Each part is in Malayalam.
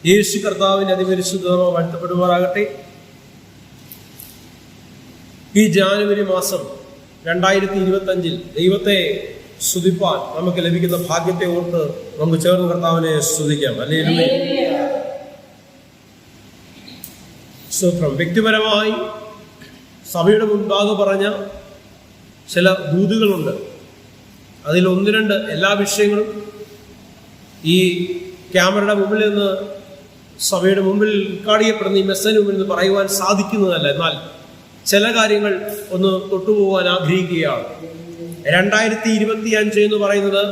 യേശു കർത്താവിന്റെ അതിപരിശുദ്ധമോ വാഴ്ത്തപ്പെടുമാറാകട്ടെ. ഈ ജാനുവരി മാസം 2025 ദൈവത്തെ സ്തുതിപ്പാൻ നമുക്ക് ലഭിക്കുന്ന ഭാഗ്യത്തെ ഓർത്ത് നമുക്ക് ചേർന്ന് കർത്താവിനെ സ്തുതിക്കാം. ഹല്ലേലൂയ. സ്തോത്രം. വ്യക്തിപരമായി സഭയുടെ മുൻപാകെ പറഞ്ഞ ചില ദൂതുകളുണ്ട്. അതിൽ ഒന്ന് രണ്ട് എല്ലാ വിഷയങ്ങളും ഈ ക്യാമറയുടെ മുമ്പിൽ നിന്ന് സഭയുടെ മുമ്പിൽ കാണിക്കപ്പെടുന്ന ഈ മെസ്സേജിന് മുമ്പിൽ നിന്ന് പറയുവാൻ സാധിക്കുന്നതല്ല. എന്നാൽ ചില കാര്യങ്ങൾ ഒന്ന് തൊട്ടുപോകാൻ ആഗ്രഹിക്കുകയാണ്. 2025 എന്ന് പറയുന്നത്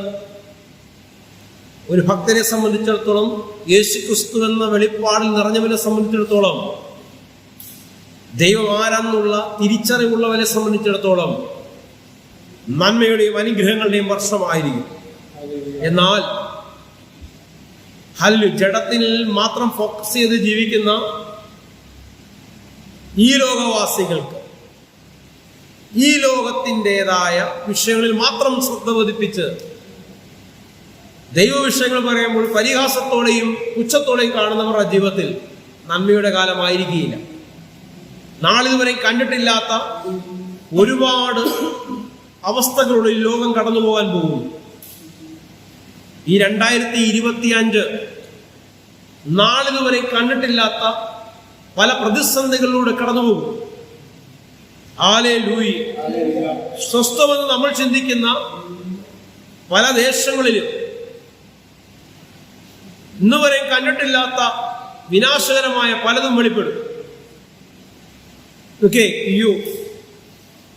ഒരു ഭക്തനെ സംബന്ധിച്ചിടത്തോളം, യേശുക്രിസ്തു എന്ന വെളിപ്പാടിൽ നിറഞ്ഞവനെ സംബന്ധിച്ചിടത്തോളം, ദൈവം ആരാന്നുള്ള തിരിച്ചറിവുള്ളവനെ സംബന്ധിച്ചിടത്തോളം നന്മയുടെയും അനുഗ്രഹങ്ങളുടെയും വർഷമായിരിക്കും. എന്നാൽ ജഡത്തിൽ മാത്രം ഫോക്കസ് ചെയ്ത് ജീവിക്കുന്ന ഈ ലോകവാസികൾക്ക് ഈ ലോകത്തിൻ്റെതായ വിഷയങ്ങളിൽ മാത്രം ശ്രദ്ധ പതിപ്പിച്ച് ദൈവവിഷയങ്ങൾ പറയുമ്പോൾ പരിഹാസത്തോടെയും പുച്ഛത്തോടെയും കാണുന്നവരുടെ ജീവിതത്തിൽ നന്മയുടെ കാലമായിരിക്കുകയില്ല. നാളിതുവരെ കണ്ടിട്ടില്ലാത്ത ഒരുപാട് അവസ്ഥകളുടെ ഈ ലോകം കടന്നു പോകാൻ പോകുന്നു. ഈ 2025 നാളിതുവരെ കണ്ടിട്ടില്ലാത്ത പല പ്രതിസന്ധികളിലൂടെ കടന്നുപോകും. ഹല്ലേലൂയ. സ്വസ്ഥമെന്ന് നമ്മൾ ചിന്തിക്കുന്ന പല ദേശങ്ങളിലും ഇന്നുവരെ കണ്ടിട്ടില്ലാത്ത വിനാശകരമായ പലതും വെളിപ്പെടും.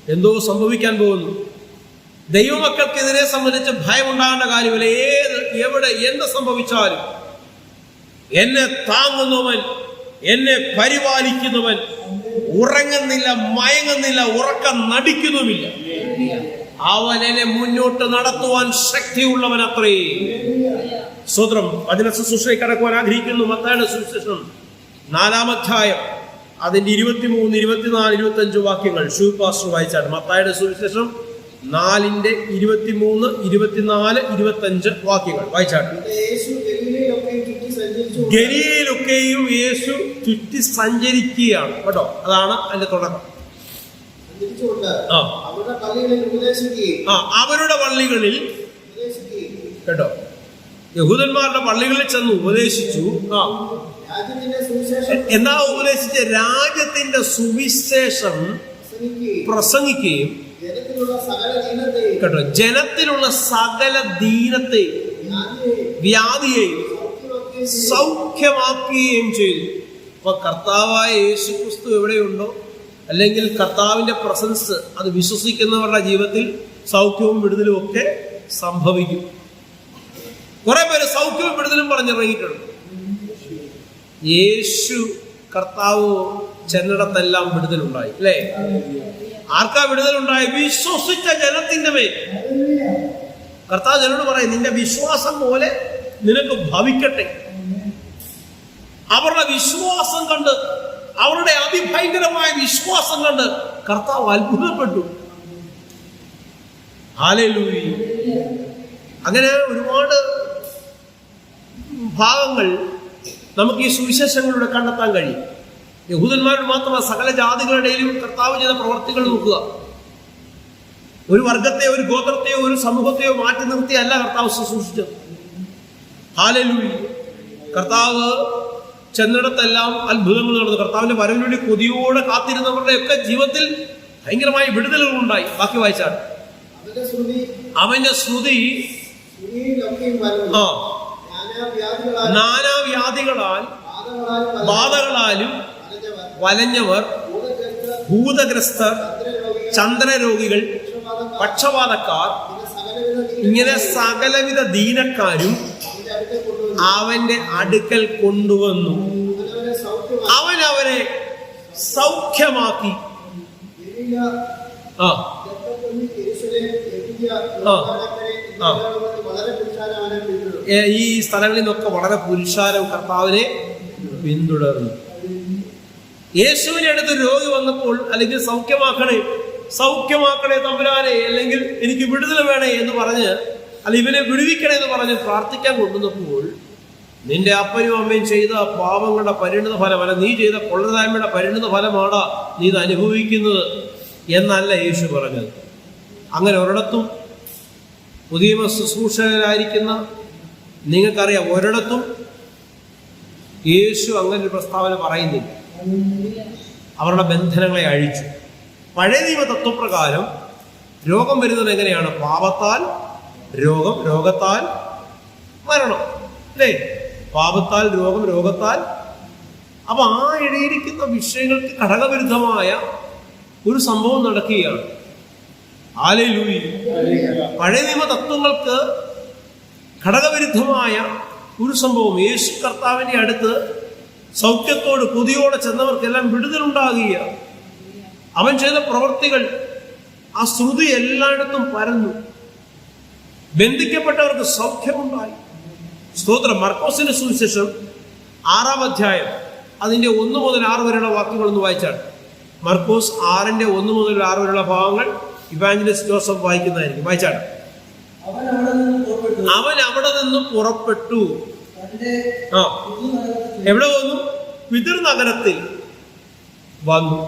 എന്തോ സംഭവിക്കാൻ പോകുന്നു. ദൈവമക്കൾക്കെതിരെ സംബന്ധിച്ച് ഭയമുണ്ടാകേണ്ട കാര്യമില്ല. എവിടെ എന്ത് സംഭവിച്ചാലും എന്നെ താങ്ങുന്നവൻ, എന്നെ പരിപാലിക്കുന്നവൻ ഉറങ്ങുന്നില്ല, മയങ്ങുന്നില്ല, ഉറക്കം നടിക്കുന്നുമില്ല. അവൻ എന്നെ മുന്നോട്ട് നടത്തുവാൻ ശക്തിയുള്ളവൻ അത്രേ. സ്വതന്ത്രം അതിനെ ശുശ്രൂഷയിൽ കടക്കുവാൻ ആഗ്രഹിക്കുന്നു. മത്തായിയുടെ സുവിശേഷം 4-ാം അധ്യായം അതിന്റെ 23, 24, 25 വാക്യങ്ങൾ ഷൂപാസ്റ്റർ വായിച്ചാണ്. മത്തായിയുടെ സുവിശേഷം 4-ന്റെ 23, 24, 25 വാക്യങ്ങൾ വായിച്ചാട്ട്. ഗലീലയൊക്കെയും യേശു ചുറ്റി സഞ്ചരിക്കുകയാണ് കേട്ടോ. അതാണ് അതിന്റെ തുടക്കം. അവരുടെ പള്ളികളിൽ കേട്ടോ, യഹൂദന്മാരുടെ പള്ളികളിൽ ചെന്ന് ഉപദേശിച്ചു. എന്താ ഉപദേശിച്ച? രാജ്യത്തിന്റെ സുവിശേഷം പ്രസംഗിക്കുകയും കേട്ടോ, ജനത്തിലുള്ള സകല ദീനത്തെയും വ്യാധിയെയും സൗഖ്യമാക്കുകയും ചെയ്തു. അപ്പൊ കർത്താവായ യേശുക്രിസ്തു എവിടെയുണ്ടോ, അല്ലെങ്കിൽ കർത്താവിന്റെ പ്രസൻസ് അത് വിശ്വസിക്കുന്നവരുടെ ജീവിതത്തിൽ സൗഖ്യവും വിടുതലും ഒക്കെ സംഭവിക്കും. കുറെ പേര് സൗഖ്യവും വിടുതലും പറഞ്ഞിറങ്ങിയിട്ടുണ്ട്. യേശു കർത്താവ് ചെന്നിടത്തെല്ലാം വിടുതലുണ്ടായി, അല്ലേ? ആർക്കാ വിടുതലുണ്ടായി? വിശ്വസിച്ച ജനത്തിന്റെ മേൽ. കർത്താവ് ജനോട് പറയും, നിന്റെ വിശ്വാസം പോലെ നിനക്ക് ഭവിക്കട്ടെ. അവരുടെ വിശ്വാസം കണ്ട്, അവരുടെ അതിഭയങ്കരമായ വിശ്വാസം കണ്ട് കർത്താവ് അത്ഭുതപ്പെട്ടു. ഹല്ലേലൂയ. അങ്ങനെ ഒരുപാട് ഭാഗങ്ങൾ നമുക്ക് ഈ സുവിശേഷങ്ങളിലൂടെ കണ്ടെത്താൻ കഴിയും. യഹൂദന്മാരോട് മാത്രമല്ല, സകല ജാതികളുടെയും കർത്താവ് ചെയ്ത പ്രവർത്തികൾ നോക്കുക. ഒരു വർഗത്തെയോ ഒരു ഗോത്രത്തെയോ ഒരു സമൂഹത്തെയോ മാറ്റി നിർത്തിയല്ല കർത്താവ് ശുശ്രൂഷിച്ചത്. ഹല്ലേലൂയ. കർത്താവ് ചെന്നിടത്തെല്ലാം അത്ഭുതങ്ങൾ നടന്നു. കർത്താവിന്റെ വരവിന് വേണ്ടി കൊതിയോടെ കാത്തിരുന്നവരുടെ ഒക്കെ ജീവിതത്തിൽ ഭയങ്കരമായ വിടുതലുകൾ ഉണ്ടായി. ബാക്കി വായിച്ചാൽ അവന്റെ ശ്രുതി നാനാവ്യാധികളാൽ ബാധകളാലും വലഞ്ഞവർ, ഭൂതഗ്രസ്തർ, ചന്ദ്രരോഗികൾ, പക്ഷപാതക്കാർ, ഇങ്ങനെ സകലവിധ ദീനക്കാരും അവന്റെ അടുക്കൽ കൊണ്ടുവന്നു. അവൻ അവരെ സൗഖ്യമാക്കി. ഈ സ്ഥലങ്ങളിൽ നിന്നൊക്കെ വളരെ പുരുഷാരവും കർത്താവിനെ പിന്തുടർന്നു. യേശുവിന്റെ അടുത്ത് രോഗി വന്നപ്പോൾ, അല്ലെങ്കിൽ സൗഖ്യമാക്കണേ തമ്പുരാനെ, അല്ലെങ്കിൽ എനിക്ക് വിടുതൽ വേണേ എന്ന് പറഞ്ഞ്, അല്ല ഇവനെ വിടുവിക്കണേ എന്ന് പറഞ്ഞ് പ്രാർത്ഥിക്കാൻ കൊണ്ടുവന്നപ്പോൾ നിന്റെ അപ്പനും അമ്മയും ചെയ്ത പാപങ്ങളുടെ പരിണിത ഫലമല്ല, നീ ചെയ്ത കൊള്ളരുതായ്മയുടെ പരിണിത ഫലമാണ് നീ ഇത് അനുഭവിക്കുന്നത് എന്നല്ല യേശു പറഞ്ഞത്. അങ്ങനെ ഒരിടത്തും പുതിയ ശുശ്രൂഷകരായിരിക്കുന്ന നിങ്ങൾക്കറിയാം, ഒരിടത്തും യേശു അങ്ങനെ ഒരു പ്രസ്താവന പറയുന്നില്ല. അവരുടെ ബന്ധനങ്ങളെ അഴിച്ചു. പഴയ നിയമ തത്വപ്രകാരം രോഗം വരുന്നത് എങ്ങനെയാണ്? പാപത്താൽ രോഗം, രോഗത്താൽ മരണം, അല്ലേ? പാപത്താൽ രോഗം, രോഗത്താൽ. അപ്പൊ ആ ഇടയിരിക്കുന്ന വിഷയങ്ങൾക്ക് ഘടകവിരുദ്ധമായ ഒരു സംഭവം നടക്കുകയാണ്. ഹല്ലേലൂയ. പഴയ നിയമ തത്വങ്ങൾക്ക് ഘടകവിരുദ്ധമായ ഒരു സംഭവം. യേശു കർത്താവിന്റെ അടുത്ത് സൗഖ്യത്തോട് കൊതിയോടെ ചെന്നവർക്കെല്ലാം വിടുതലുണ്ടാകുകയാണ്. അവൻ ചെയ്ത പ്രവൃത്തികൾ, ആ ശ്രുതി എല്ലായിടത്തും പരന്നു. ബന്ധിക്കപ്പെട്ടവർക്ക് സൗഖ്യമുണ്ടായി. സ്തോത്രം. മർക്കോസിന്റെ സുവിശേഷം 6-ാം അധ്യായം അതിന്റെ 1 മുതൽ 6 വരെയുള്ള വാക്യങ്ങളൊന്ന് വായിച്ചാണ്. മർക്കോസ് 6-ന്റെ 1 മുതൽ 6 വരെയുള്ള ഭാഗങ്ങൾ ഇവാഞ്ചലിസ്റ്റ് ജോസഫ് വായിക്കുന്നതായിരിക്കും. വായിച്ചാണ്. അവൻ അവിടെ നിന്ന് പുറപ്പെട്ടു. എവിടെ വന്നു? പിതൃ നഗരത്തിൽ വന്നു.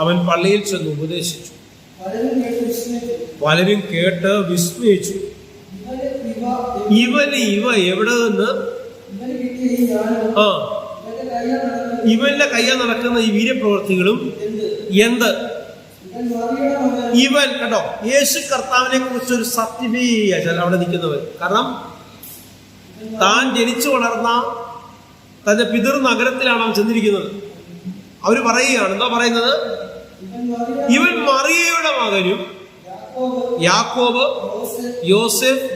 അവൻ പള്ളിയിൽ ചെന്ന് ഉപദേശിച്ചു. പലരും കേട്ട് വിസ്മയിച്ചു. ഇവ എവിടെ നിന്ന്? ഇവന്റെ കയ്യ നടക്കുന്ന ഈ വീര്യപ്രവൃത്തികളും എന്ത്? ഇവൻ കേട്ടോ, യേശു കർത്താവിനെ കുറിച്ച് ഒരു സർട്ടിഫിക്കറ്റ് അവിടെ നിൽക്കുന്നവർ. കാരണം താൻ ജനിച്ചു വളർന്ന തന്റെ പിതൃ നഗരത്തിലാണ് അവൻ ചെന്നിരിക്കുന്നത്. അവര് പറയുകയാണ്, എന്താ പറയുന്നത്? ഇവൻ മറിയയുടെ മകനും യാക്കോബ്, യോസെഫ്,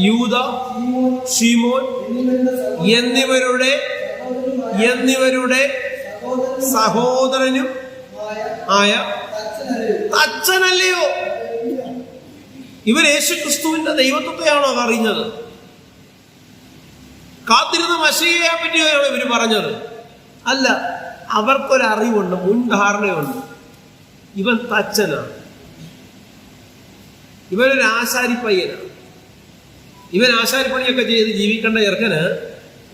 യൂദ, ശീമോൻ എന്നിവരുടെ സഹോദരനും ആയ അച്ഛനല്ലയോ? ഇവർ യേശുക്രിസ്തുവിന്റെ ദൈവത്വത്തെയാണോ അറിഞ്ഞത്? കാത്തിരുന്ന മശീഹയെ പറ്റിയാണ് ഇവർ പറഞ്ഞത്? അല്ല, അവർക്കൊരറിവുണ്ട്, മുൻധാരണയുണ്ട്. ഇവൻ തച്ചനാണ്, ഇവനൊരു ആശാരിപ്പയ്യനാണ്. ഇവൻ ആശാരിപ്പണിയൊക്കെ ചെയ്ത് ജീവിക്കേണ്ട ചെറുക്കന്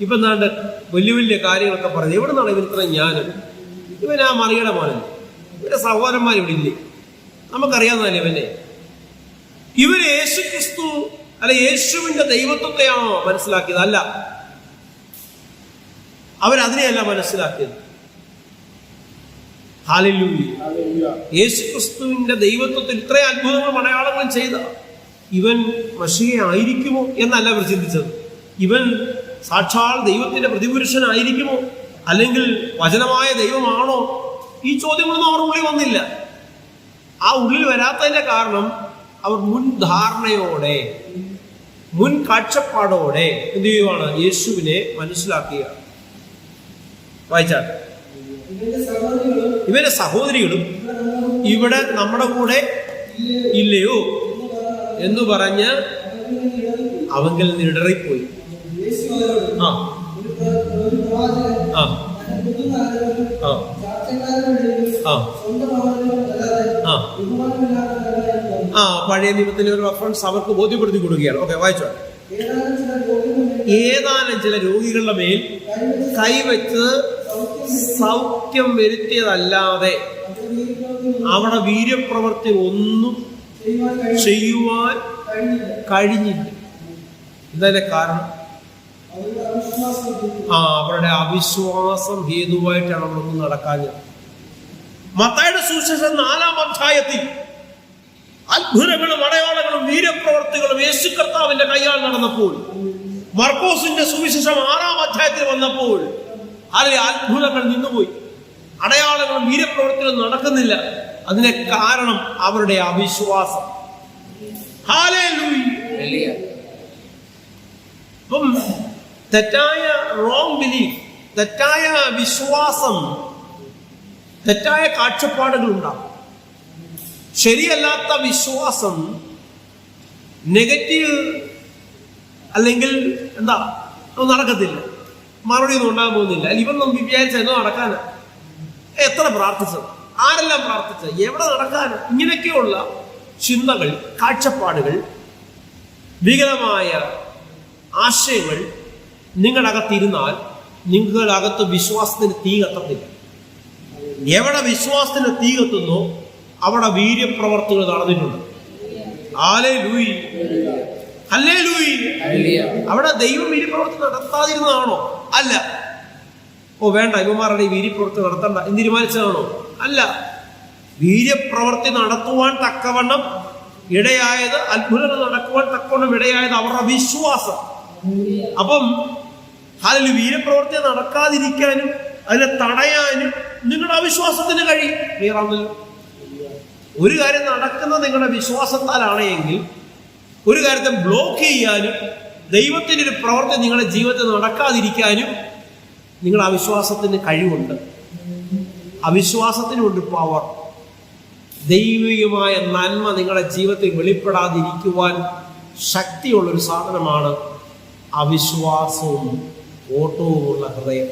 ഇപ്പം എന്താണ്ട് വലിയ വലിയ കാര്യങ്ങളൊക്കെ പറഞ്ഞു. എവിടെ നിന്നാണ് ഇവൻ ഇത്ര ജ്ഞാനം? ഇവൻ ആ മറിയുടെ മോനല്ലേ? ഇവന്റെ സഹോദരന്മാർ ഇവിടെ ഇല്ലേ? നമുക്കറിയാവുന്നതല്ലേ ഇവനെ? ഇവർ യേശു ക്രിസ്തു അല്ല യേശുവിന്റെ ദൈവത്വത്തെയാണോ മനസ്സിലാക്കിയത്? അല്ല, അവരതിനെയല്ല മനസ്സിലാക്കിയത്. ഹല്ലേലൂയ. യേശു ക്രിസ്തുവിന്റെ ദൈവത്വത്തിൽ ഇത്രയും അത്ഭുതങ്ങളും അടയാളങ്ങളും ചെയ്ത ഇവൻ മശീഹ ആയിരിക്കുമോ എന്നല്ല അവർ ചിന്തിച്ചത്. ഇവൻ സാക്ഷാൽ ദൈവത്തിന്റെ പ്രതിപുരുഷനായിരിക്കുമോ, അല്ലെങ്കിൽ വചനമായ ദൈവമാണോ? ഈ ചോദ്യങ്ങളൊന്നും അവർ ഉള്ളിൽ വന്നില്ല. ആ ഉള്ളിൽ വരാത്തതിന്റെ കാരണം അവർ മുൻധാരണയോടെ, മുൻ കാഴ്ചപ്പാടോടെ എന്ത് ചെയ്യുവാണ്? യേശുവിനെ മനസ്സിലാക്കുകയാണ്. വായിച്ചാൽ ഇവന്റെ സഹോദരികളും ഇവിടെ നമ്മുടെ കൂടെ ഇല്ലയോ എന്ന് പറഞ്ഞ് അവങ്കിൽ നിടറിപ്പോയി. പഴയ നിയമത്തിലെ ഒരു റെഫറൻസ് അവർക്ക് ബോധ്യപ്പെടുത്തി കൊടുക്കുകയാണ്. ഓക്കെ, വായിച്ചോ. ഏതാനും ചില രോഗികളുടെ മേൽ കൈവച്ച് സൗഖ്യം വരുത്തിയതല്ലാതെ അവിടെ വീര്യപ്രവൃത്തി ഒന്നും ചെയ്യുവാൻ കഴിഞ്ഞില്ല. ഇതല്ലേ കാരണം? അവരുടെ അവിശ്വാസം ഹേതുവായിട്ടാണ് നമ്മളൊന്നും നടക്കാഞ്ഞത്. മത്തായിയുടെ സുവിശേഷം 4-ാം അധ്യായത്തിൽ അത്ഭുതങ്ങളും അടയാളങ്ങളും വീര്യപ്രവർത്തികളും യേശു കർത്താവിന്റെ കൈയാൽ നടന്നപ്പോൾ, മർക്കോസിന്റെ സുവിശേഷം 6-ാം അധ്യായത്തിൽ വന്നപ്പോൾ അതിലെ അത്ഭുതങ്ങൾ നിന്നുപോയി. അടയാളങ്ങളും വീര്യപ്രവർത്തികളും നടക്കുന്നില്ല. അതിന് കാരണം അവരുടെ അവിശ്വാസം. ഹല്ലേലൂയ. അപ്പം തെറ്റായ റോങ് ബിലീഫ്, തെറ്റായ വിശ്വാസം, തെറ്റായ കാഴ്ചപ്പാടുകൾ ഉണ്ടാകും. ശരിയല്ലാത്ത വിശ്വാസം, നെഗറ്റീവ് അല്ലെങ്കിൽ എന്താ നടക്കത്തില്ല, മറുപടി ഒന്നും ഉണ്ടാകാൻ പോകുന്നില്ല. ഇവനൊന്നും വിചാരിച്ച എന്തോ നടക്കാന്, എത്ര പ്രാർത്ഥിച്ചത്, ആരെല്ലാം പ്രാർത്ഥിച്ചത്, എവിടെ നടക്കാന്, ഇങ്ങനെയൊക്കെയുള്ള ചിന്തകൾ, കാഴ്ചപ്പാടുകൾ, വികലമായ ആശയങ്ങൾ നിങ്ങളുടെ അകത്തിരുന്നാൽ നിങ്ങളുടെ അകത്ത് വിശ്വാസത്തിന് തീ കത്തത്തില്ല. എവിടെ വിശ്വാസത്തിന് തീ കത്തുന്നോ അവിടെ വീര്യപ്രവർത്തികൾ നടന്നിട്ടുണ്ട്. Hallelujah, hallelujah. അവിടെ ദൈവം വീര്യപ്രവർത്തി നടത്താതിരുന്നതാണോ? അല്ല. വേണ്ട, ഇവന്മാരുടെ ഈ വീര്യപ്രവർത്തി നടത്തണ്ട എന്ന് തീരുമാനിച്ചതാണോ? അല്ല. വീര്യപ്രവർത്തി നടത്തുവാൻ തക്കവണ്ണം ഇടയായത്, അത്ഭുതങ്ങൾ നടക്കുവാൻ തക്കവണ്ണം ഇടയായത് അവരുടെ വിശ്വാസം. അപ്പം അതിൽ വീര്യപ്രവർത്തി നടക്കാതിരിക്കാനും അതിനെ തടയാനും നിങ്ങളുടെ അവിശ്വാസത്തിന് കഴിയും. ക്ലിയറാണല്ലോ? ഒരു കാര്യം നടക്കുന്നത് നിങ്ങളുടെ വിശ്വാസത്താലാണ് എങ്കിൽ ഒരു കാര്യത്തെ ബ്ലോക്ക് ചെയ്യാനും ദൈവത്തിൻ്റെ ഒരു പ്രവൃത്തി നിങ്ങളുടെ ജീവിതത്തിൽ നടക്കാതിരിക്കാനും നിങ്ങളുടെ അവിശ്വാസത്തിന് കഴിവുണ്ട്. അവിശ്വാസത്തിനുണ്ട് പവർ. ദൈവികമായ നന്മ നിങ്ങളുടെ ജീവിതത്തിൽ വെളിപ്പെടാതിരിക്കുവാൻ ശക്തിയുള്ളൊരു സാധനമാണ് അവിശ്വാസവും ഓട്ടവുമുള്ള ഹൃദയം.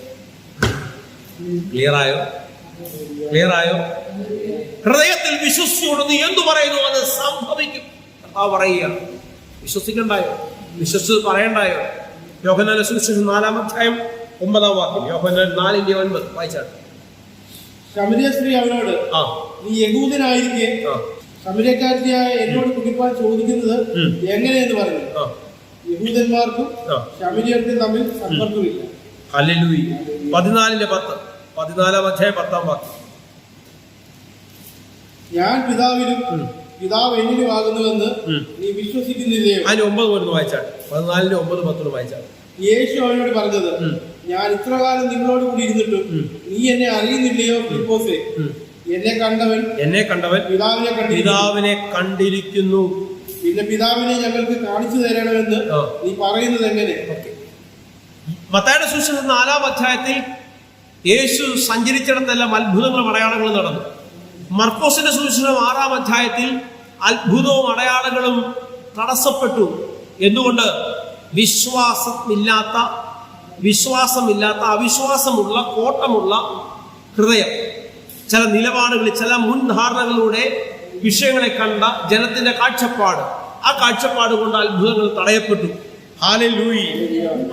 ക്ലിയറായോ? ക്ലിയറായോ? ഹൃദയത്തിൽ വിശ്വസിച്ചുകൊണ്ട് നീ എന്തു പറയുന്നു അത് സംഭവിക്കും. പറയുക, വിശ്വസിക്കണ്ടായോ? വിശ്വസിച്ച് പറയണ്ടായോ? യോഹന്നാന്റെ സുവിശേഷം 4-ാം അധ്യായം 9-ാം വാക്യം. യോഹന്നാൻ 4:9 വായിച്ചാട്ടെ. ശമരിയ സ്ത്രീ അവനോട്, നീ യഹൂദനായിരിക്കെ ശമര്യക്കാരിയായ എന്നോട് കുടിപ്പാൻ ചോദിക്കുന്നത് എങ്ങനെയെന്ന് പറഞ്ഞു. യഹൂദന്മാർക്കും ശമര്യർക്കും തമ്മിൽ സമ്പർക്കമില്ല. ഹല്ലേലൂയ. 14:10, 14-ാം അധ്യായം 10-ാം വാക്യം. ഞാൻ പിതാവിലും പിതാവ് എന്നിലും ആകുന്നുവെന്ന് നീ വിശ്വസിക്കുന്നില്ലയോ? അതിന് 9 വായിച്ചാട്ടെ. 14:9-10 വായിച്ചാട്ടെ. യേശു അവനോട് പറഞ്ഞത്, ഞാൻ ഇത്രകാലം നിങ്ങളോട് കൂടി ഇരുന്നിട്ടും നീ എന്നെ അറിയുന്നില്ലയോ ഫിലിപ്പോസേ? എന്നെ കണ്ടവൻ പിതാവിനെ കണ്ടിരിക്കുന്നു. പിന്നെ പിതാവിനെ ഞങ്ങൾക്ക് കാണിച്ചു തരണമെന്ന് നീ പറയുന്നത് എങ്ങനെ? മത്തായിയുടെ സുവിശേഷം 4-ാം അധ്യായത്തിൽ യേശു സഞ്ചരിച്ചിടത്തെല്ലാം അത്ഭുതങ്ങളും അടയാളങ്ങളും നടന്നു. മർക്കോസിന്റെ സുവിശേഷം 6-ാം അധ്യായത്തിൽ അത്ഭുതവും അടയാളങ്ങളും തടസ്സപ്പെട്ടു. എന്തുകൊണ്ട്? വിശ്വാസമില്ലാത്ത, അവിശ്വാസമുള്ള, കോട്ടമുള്ള ഹൃദയം. ചില നിലപാടുകളിൽ, ചില മുൻധാരണകളിലൂടെ വിഷയങ്ങളെ കണ്ട ജനത്തിന്റെ കാഴ്ചപ്പാട്, ആ കാഴ്ചപ്പാട് കൊണ്ട് അത്ഭുതങ്ങൾ തടയപ്പെട്ടു. ഹല്ലേലൂയ.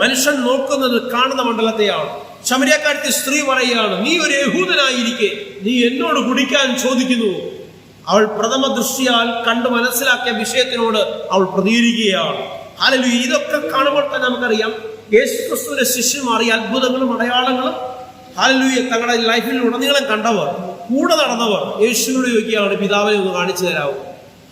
മനുഷ്യൻ നോക്കുന്നത് കാണുന്ന മണ്ഡലത്തെയാണ്. ശമര്യക്കാരത്തി സ്ത്രീ പറയുകയാണ്, നീ ഒരു യഹൂദനായിരിക്കെ നീ എന്നോട് കുടിക്കാൻ ചോദിക്കുന്നു. അവൾ പ്രഥമ ദൃഷ്ടിയാൽ കണ്ടു മനസ്സിലാക്കിയ വിഷയത്തിനോട് അവൾ പ്രതികരിക്കുകയാണ്. ഹല്ലേലൂയ. ഇതൊക്കെ കാണുമ്പോൾ തന്നെ നമുക്കറിയാം യേശുക്രിസ്തുവിന്റെ ശിഷ്യന്മാർ ഈ അത്ഭുതങ്ങളും അടയാളങ്ങളും ഹല്ലേലൂയ തങ്ങളുടെ ലൈഫിൽ ഉടനീളം കണ്ടവർ, കൂടെ നടന്നവർ യേശുവിനോട് ചോദിക്കുകയാണ്, പിതാവിനെ ഒന്ന് കാണിച്ചു തരാമോ?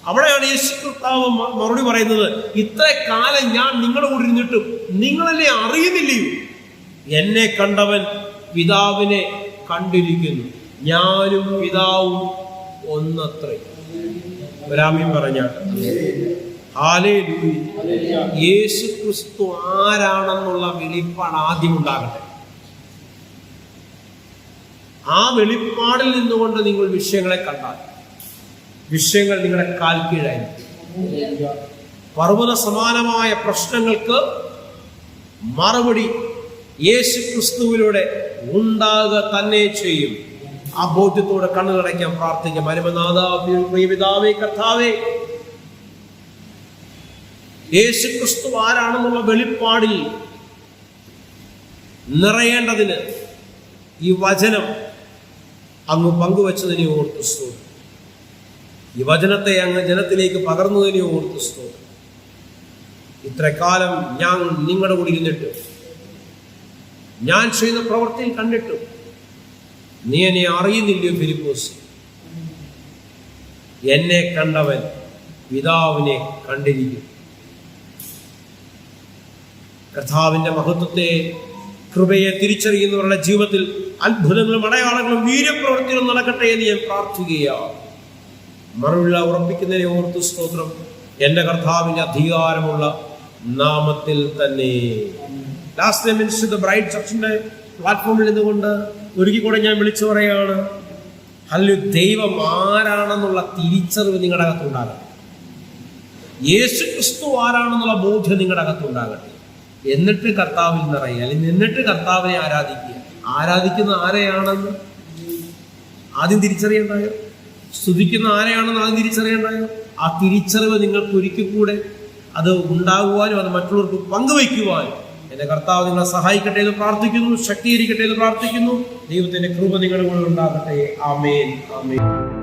അവിടെയാണ് യേശു കർത്താവ് മറുപടി പറയുന്നത്, ഇത്ര കാലം ഞാൻ നിങ്ങളുടെ കൂടെ ഇരുന്നിട്ടും നിങ്ങളെന്നെ അറിയുന്നില്ലയോ? എന്നെ കണ്ടവൻ പിതാവിനെ കണ്ടിരിക്കുന്നു. ഞാനും പിതാവും ഒന്നത്രേ. ഒരാമീൻ പറഞ്ഞാൽ ഹല്ലേലൂയ. യേശു ക്രിസ്തു ആരാണെന്നുള്ള വെളിപ്പാട് ആദ്യം ഉണ്ടാകട്ടെ. ആ വെളിപ്പാടിൽ നിന്നുകൊണ്ട് നിങ്ങൾ വിഷയങ്ങളെ കണ്ടാൽ വിഷയങ്ങൾ നിങ്ങളുടെ കാൽ കീഴായിരിക്കും. പർവ്വത സമാനമായ പ്രശ്നങ്ങൾക്ക് മറുപടി യേശു ക്രിസ്തുവിലൂടെ ഉണ്ടാകുക തന്നെ ചെയ്യും. ആ ബോധ്യത്തോടെ കണ്ണുകടയ്ക്കാൻ പ്രാർത്ഥിക്കാം. പ്രിയപിതാവേ, കർത്താവേ, യേശു ക്രിസ്തു ആരാണെന്നുള്ള വെളിപ്പാടിൽ നിറയേണ്ടതിന് ഈ വചനം അങ്ങ് പങ്കുവച്ചതിനെ ഓർത്ത് സ്തോത്രം. ഈ വചനത്തെ അങ്ങ് ജനത്തിലേക്ക് പകർന്നതിനെ ഓർത്ത് സ്തോത്രം. ഇത്ര കാലം ഞാൻ നിങ്ങളുടെ കൂടി ഇരുന്നിട്ട് ഞാൻ ചെയ്യുന്ന പ്രവൃത്തിയിൽ കണ്ടിട്ടും നീ എന്നെ അറിയുന്നില്ലയോ ഫിലിപ്പോസ്? എന്നെ കണ്ടവൻ പിതാവിനെ കണ്ടിരിക്കും. കർത്താവിന്റെ മഹത്വത്തെ, കൃപയെ തിരിച്ചറിയുന്നവരുടെ ജീവിതത്തിൽ അത്ഭുതങ്ങളും അടയാളങ്ങളും വീര്യപ്രവൃത്തികളും നടക്കട്ടെ എന്ന് ഞാൻ പ്രാർത്ഥിക്കുകയാണ്. മറുവിള ഉറപ്പിക്കുന്നതിനെ ഓർത്ത് സ്തോത്രം. എന്റെ കർത്താവിന്റെ അധികാരമുള്ള നാമത്തിൽ തന്നെ. ലാസ്റ്റ് മിനിസ്റ്റർ ബ്രൈറ്റ് ചർച്ചിന്റെ പ്ലാറ്റ്ഫോമിൽ നിന്നുകൊണ്ട് ഒരുക്കിക്കൂടെ ഞാൻ വിളിച്ചു പറയാണ്, ഹല്ലേലൂയ. ദൈവം ആരാണെന്നുള്ള തിരിച്ചറിവ് നിങ്ങളുടെ അകത്തുണ്ടാകട്ടെ. യേശു ക്രിസ്തു ആരാണെന്നുള്ള ബോധ്യം നിങ്ങളുടെ അകത്തുണ്ടാകട്ടെ. എന്നിട്ട് കർത്താവിൽ നിറയുക, അല്ലെങ്കിൽ എന്നിട്ട് കർത്താവിനെ ആരാധിക്കുക. ആരാധിക്കുന്ന ആരെയാണെന്ന് ആദ്യം തിരിച്ചറിയണ്ടായോ? സ്തുതിക്കുന്ന ആരെയാണെന്ന് ആദ്യം തിരിച്ചറിയണ്ടായോ? ആ തിരിച്ചറിവ് നിങ്ങൾക്ക് ഒരിക്കൽ കൂടെ അത് ഉണ്ടാകുവാനും അത് മറ്റുള്ളവർക്ക് പങ്കുവയ്ക്കുവാനും എന്റെ കർത്താവ് നിങ്ങളെ സഹായിക്കട്ടെ എന്ന് പ്രാർത്ഥിക്കുന്നു, ശക്തീകരിക്കട്ടെ എന്ന് പ്രാർത്ഥിക്കുന്നു. ദൈവത്തിന്റെ കൃപ നിങ്ങളുടെ കൂടെ ഉണ്ടാകട്ടെ. ആമേൻ, ആമേൻ.